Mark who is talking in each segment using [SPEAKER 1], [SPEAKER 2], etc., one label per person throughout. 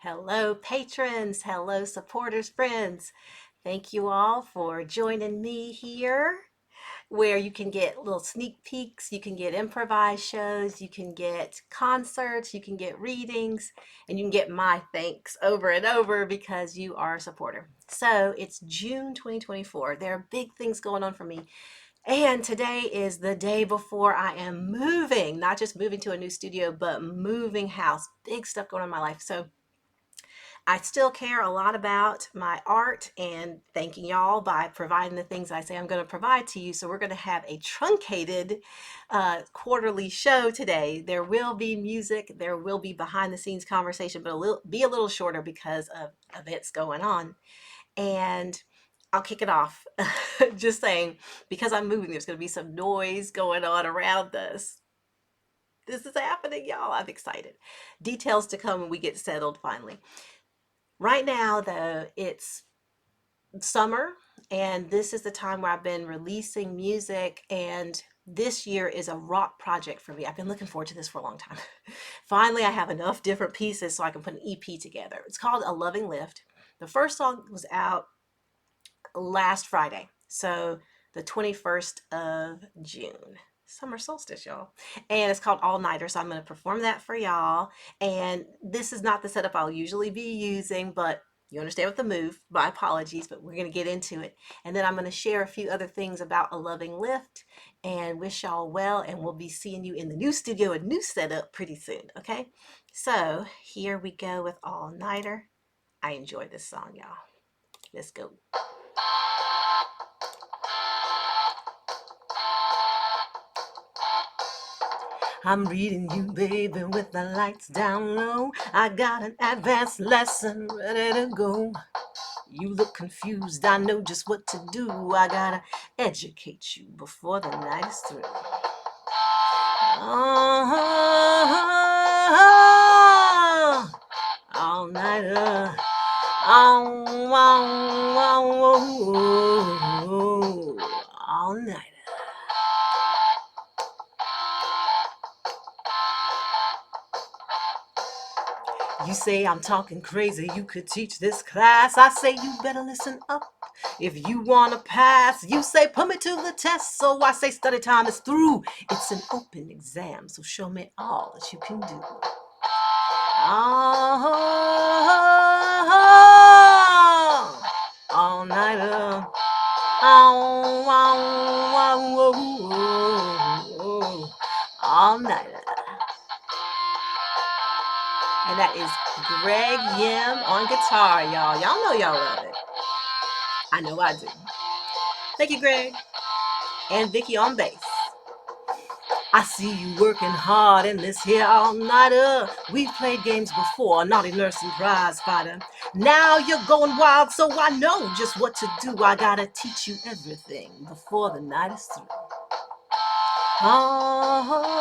[SPEAKER 1] Hello, patrons. Hello, supporters, friends. Thank you all for joining me here, where you can get little sneak peeks, you can get improvised shows, you can get concerts, you can get readings, and you can get my thanks over and over because you are a supporter. So it's June 2024. There are big things going on for me. And today is the day before I am moving, not just moving to a new studio, but moving house. Big stuff going on in my life. So I still care a lot about my art and thanking y'all by providing the things I say I'm going to provide to you. So we're going to have a truncated quarterly show today. There will be music, there will be behind the scenes conversation, but it'll be a little shorter because of events going on. And I'll kick it off just saying, because I'm moving, there's going to be some noise going on around us. This is happening, y'all. I'm excited. Details to come when we get settled finally. Right now, though, it's summer, and this is the time where I've been releasing music. And this year is a rock project for me. I've been looking forward to this for a long time. Finally, I have enough different pieces so I can put an EP together. It's called A Loving Lift. The first song was out last Friday, so the 21st of June. Summer solstice, y'all. And it's called All Nighter. So I'm going to perform that for y'all. And this is not the setup I'll usually be using, but you understand with the move. My apologies, but we're going to get into it. And then I'm going to share a few other things about A Loving Lift and wish y'all well. And we'll be seeing you in the new studio, a new setup pretty soon. Okay. So here we go with All Nighter. I enjoy this song, y'all. Let's go. I'm reading you, baby, with the lights down low. I got an advanced lesson ready to go. You look confused, I know just what to do. I gotta educate you before the night is through. Oh, all nighter. Oh, all nighter. You say I'm talking crazy, you could teach this class. I say you better listen up if you wanna pass. You say put me to the test, so I say study time is through. It's an open exam, so show me all that you can do. Oh, all nighter. Oh, all nighter. And that is Greg Yim on guitar, y'all. Y'all know y'all love it. I know I do. Thank you, Greg. And Vicky on bass. I see you working hard in this here all-nighter. We've played games before, naughty nurse and prize fighter. Now you're going wild, so I know just what to do. I gotta teach you everything before the night is through. Oh,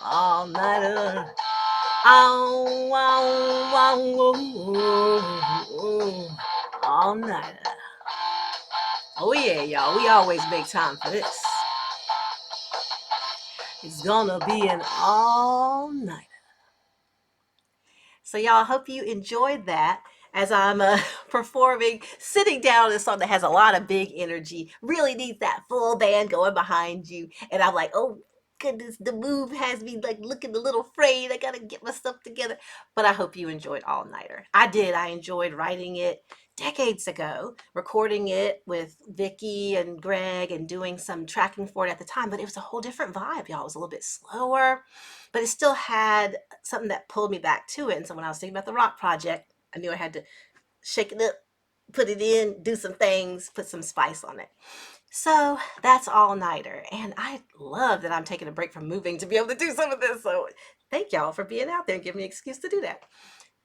[SPEAKER 1] all-nighter. Oh, all nighter. Oh yeah, y'all. We always make time for this. It's gonna be an all nighter. So y'all, I hope you enjoyed that as I'm performing, sitting down in a song that has a lot of big energy, really needs that full band going behind you. And I'm like, oh goodness, the move has me like looking a little afraid. I gotta get myself together. But I hope you enjoyed All Nighter. I did. I enjoyed writing it decades ago, recording it with Vicky and Greg and doing some tracking for it at the time. But it was a whole different vibe, y'all. It was a little bit slower, but it still had something that pulled me back to it. And so when I was thinking about the rock project, I knew I had to shake it up, put it in, do some things, put some spice on it. So that's All Nighter. And I love that I'm taking a break from moving to be able to do some of this. So thank y'all for being out there and giving me an excuse to do that.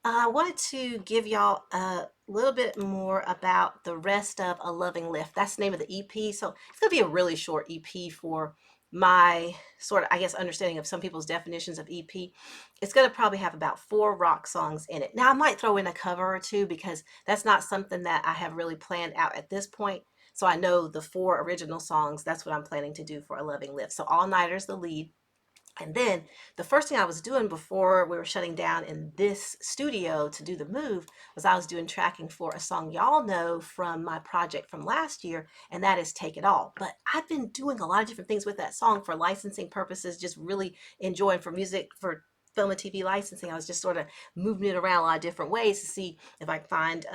[SPEAKER 1] I wanted to give y'all a little bit more about the rest of A Loving Lift. That's the name of the EP. So it's going to be a really short EP for my sort of, I guess, understanding of some people's definitions of EP. It's going to probably have about 4 rock songs in it. Now, I might throw in a cover or two because that's not something that I have really planned out at this point. So I know the 4 original songs, that's what I'm planning to do for A Loving Lift. So All Nighter's the lead. And then the first thing I was doing before we were shutting down in this studio to do the move was I was doing tracking for a song y'all know from my project from last year, and that is Take It All. But I've been doing a lot of different things with that song for licensing purposes, just really enjoying for music, for film and TV licensing. I was just sort of moving it around a lot of different ways to see if I could find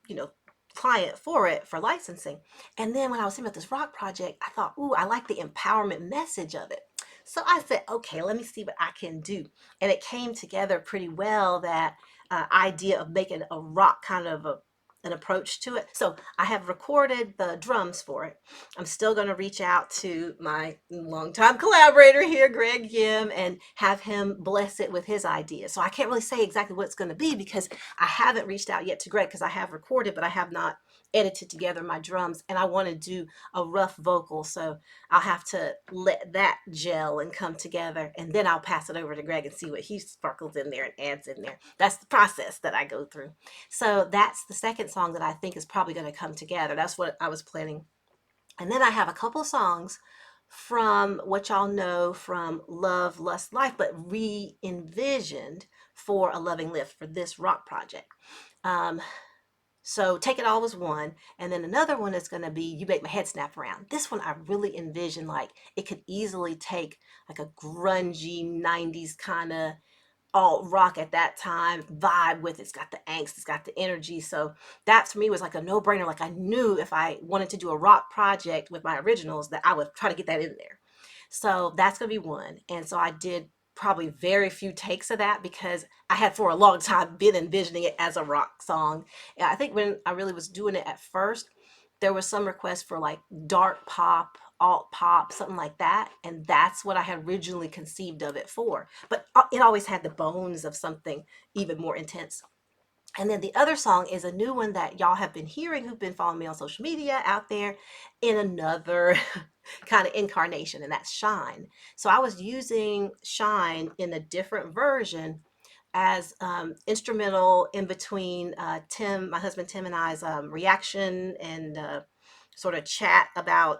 [SPEAKER 1] you know, client for it for licensing. And then when I was thinking about this rock project, I thought, ooh, I like the empowerment message of it. So I said, okay, let me see what I can do. And it came together pretty well, that idea of making a rock kind of an approach to it. So I have recorded the drums for it. I'm still going to reach out to my longtime collaborator here, Greg Yim, and have him bless it with his idea. So I can't really say exactly what it's going to be because I haven't reached out yet to Greg, because I have recorded, but I have not edited together my drums, and I want to do a rough vocal. So I'll have to let that gel and come together, and then I'll pass it over to Greg and see what he sparkles in there and adds in there. That's the process that I go through. So that's the second song that I think is probably going to come together. That's what I was planning. And then I have a couple of songs from what y'all know from Love, Lust, Life, but re-envisioned for A Loving Lift for this rock project. Um, so Take It All was one. And then another one is going to be You Make My Head Snap Around. This one I really envision like it could easily take like a grungy 90s kind of alt rock at that time vibe with it. It's got the angst, it's got the energy. So that to me was like a no brainer. Like I knew if I wanted to do a rock project with my originals that I would try to get that in there. So that's going to be one. And so I did probably very few takes of that because I had for a long time been envisioning it as a rock song. And I think when I really was doing it at first, there was some requests for like dark pop, alt pop, something like that. And that's what I had originally conceived of it for. But it always had the bones of something even more intense. And then the other song is a new one that y'all have been hearing who've been following me on social media out there in another kind of incarnation, and that's Shine. So I was using Shine in a different version as instrumental in between Tim, my husband Tim, and I's reaction and sort of chat about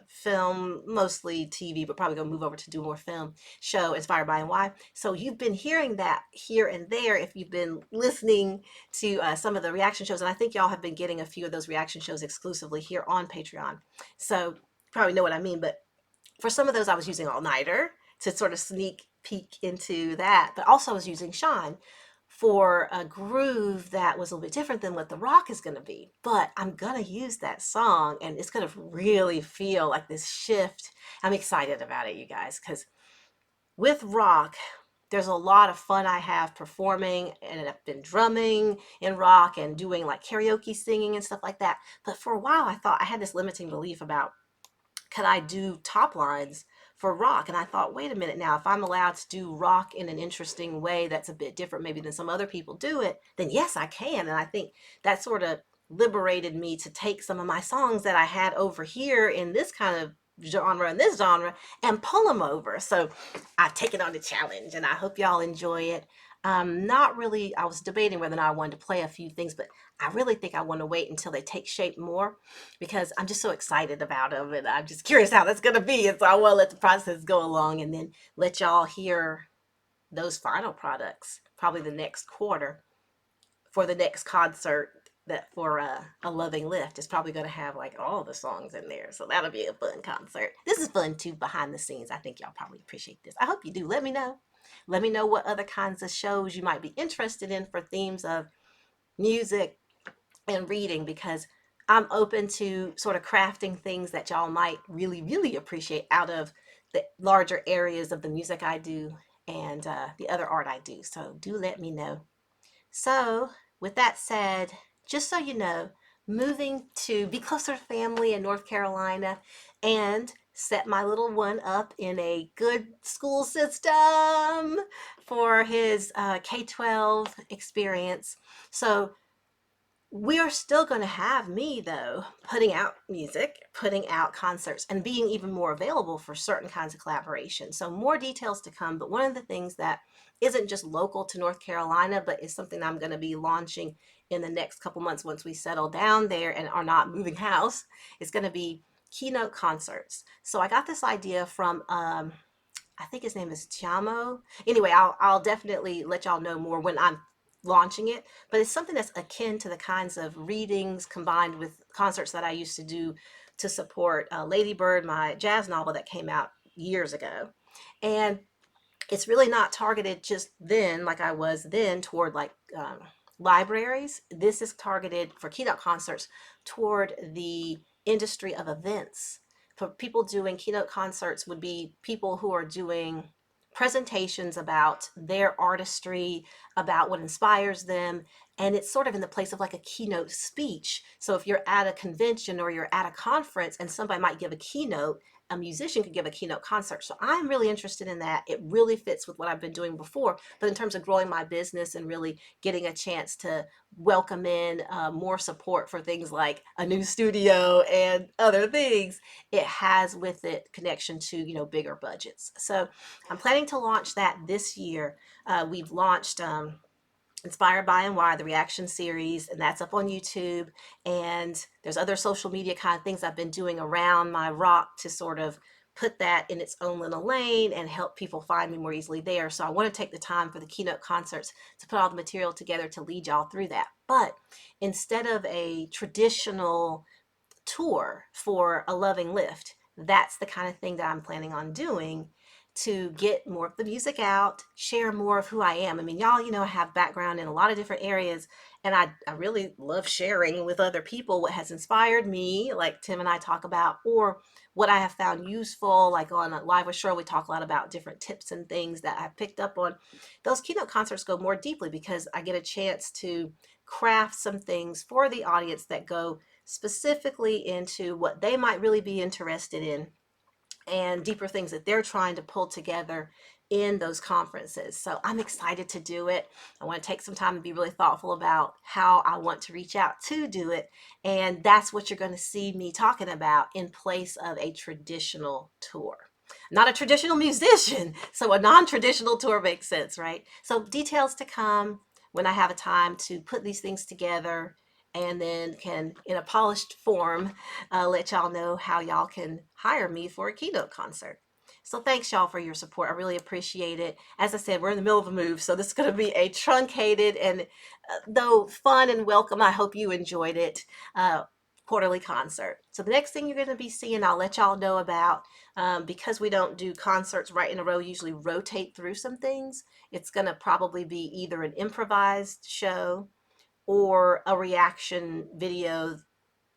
[SPEAKER 1] film, mostly TV, but probably gonna move over to do more film show inspired by NY. So you've been hearing that here and there if you've been listening to some of the reaction shows, and I think y'all have been getting a few of those reaction shows exclusively here on Patreon. So you probably know what I mean, but for some of those I was using All Nighter to sort of sneak peek into that, but also I was using Shine for a groove that was a little bit different than what the rock is going to be. But I'm going to use that song and it's going to really feel like this shift. I'm excited about it, you guys, because with rock, there's a lot of fun I have performing, and I've been drumming in rock and doing like karaoke singing and stuff like that. But for a while, I thought I had this limiting belief about could I do top lines for rock? And I thought, wait a minute now, if I'm allowed to do rock in an interesting way that's a bit different maybe than some other people do it, then yes, I can. And I think that sort of liberated me to take some of my songs that I had over here in this kind of genre and this genre and pull them over. So I've taken on the challenge and I hope y'all enjoy it. Not really, I was debating whether or not I wanted to play a few things, but I really think I want to wait until they take shape more because I'm just so excited about them and I'm just curious how that's going to be. And so I want to let the process go along and then let y'all hear those final products probably the next quarter for the next concert that for a Loving Lift is probably going to have like all the songs in there. So that'll be a fun concert. This is fun too behind the scenes. I think y'all probably appreciate this. I hope you do. Let me know. Let me know what other kinds of shows you might be interested in for themes of music and reading because I'm open to sort of crafting things that y'all might really, really appreciate out of the larger areas of the music I do and the other art I do. So do let me know. So, with that said, just so you know, moving to be closer to family in North Carolina and set my little one up in a good school system for his K-12 experience. So, we're still going to have me though putting out music, putting out concerts, and being even more available for certain kinds of collaboration. So more details to come, but one of the things that isn't just local to North Carolina but is something I'm going to be launching in the next couple months once we settle down there and are not moving house is going to be keynote concerts. So I got this idea from I think his name is Chamo. Anyway, I'll definitely let y'all know more when I'm launching it. But it's something that's akin to the kinds of readings combined with concerts that I used to do to support Lady Bird, my jazz novel that came out years ago. And it's really not targeted just then, like I was then, toward like libraries. This is targeted for keynote concerts toward the industry of events. For people doing keynote concerts would be people who are doing presentations about their artistry, about what inspires them, and it's sort of in the place of like a keynote speech. So if you're at a convention or you're at a conference and somebody might give a keynote, a musician could give a keynote concert. So I'm really interested in that. It really fits with what I've been doing before. But in terms of growing my business and really getting a chance to welcome in more support for things like a new studio and other things, it has with it connection to, bigger budgets. So I'm planning to launch that this year. We've launched Inspired by and Why, the reaction series, and that's up on YouTube. And there's other social media kind of things I've been doing around my rock to sort of put that in its own little lane and help people find me more easily there. So I want to take the time for the keynote concerts to put all the material together to lead y'all through that. But instead of a traditional tour for a Loving Lift, that's the kind of thing that I'm planning on doing to get more of the music out, share more of who I am. I mean, y'all, I have background in a lot of different areas, and I really love sharing with other people what has inspired me, like Tim and I talk about, or what I have found useful, like on Live with Cheryl, we talk a lot about different tips and things that I've picked up on. Those keynote concerts go more deeply because I get a chance to craft some things for the audience that go specifically into what they might really be interested in and deeper things that they're trying to pull together in those conferences. So I'm excited to do it. I want to take some time to be really thoughtful about how I want to reach out to do it. And that's what you're going to see me talking about in place of a traditional tour. Not a traditional musician, so a non-traditional tour makes sense, right? So details to come when I have a time to put these things together and then can, in a polished form, let y'all know how y'all can hire me for a keynote concert. So thanks y'all for your support. I really appreciate it. As I said, we're in the middle of a move, so this is going to be a truncated and though fun and welcome, I hope you enjoyed it, quarterly concert. So the next thing you're going to be seeing, I'll let y'all know about, because we don't do concerts right in a row, usually rotate through some things. It's going to probably be either an improvised show or a reaction video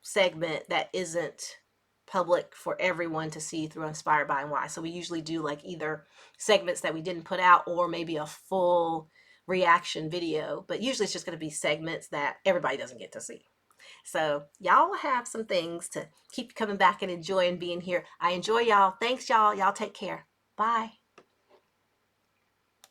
[SPEAKER 1] segment that isn't public for everyone to see through Inspired by and Why. So we usually do like either segments that we didn't put out or maybe a full reaction video, but usually it's just going to be segments that everybody doesn't get to see. So y'all will have some things to keep coming back and enjoying being here. I enjoy y'all. Thanks y'all. Y'all take care. Bye.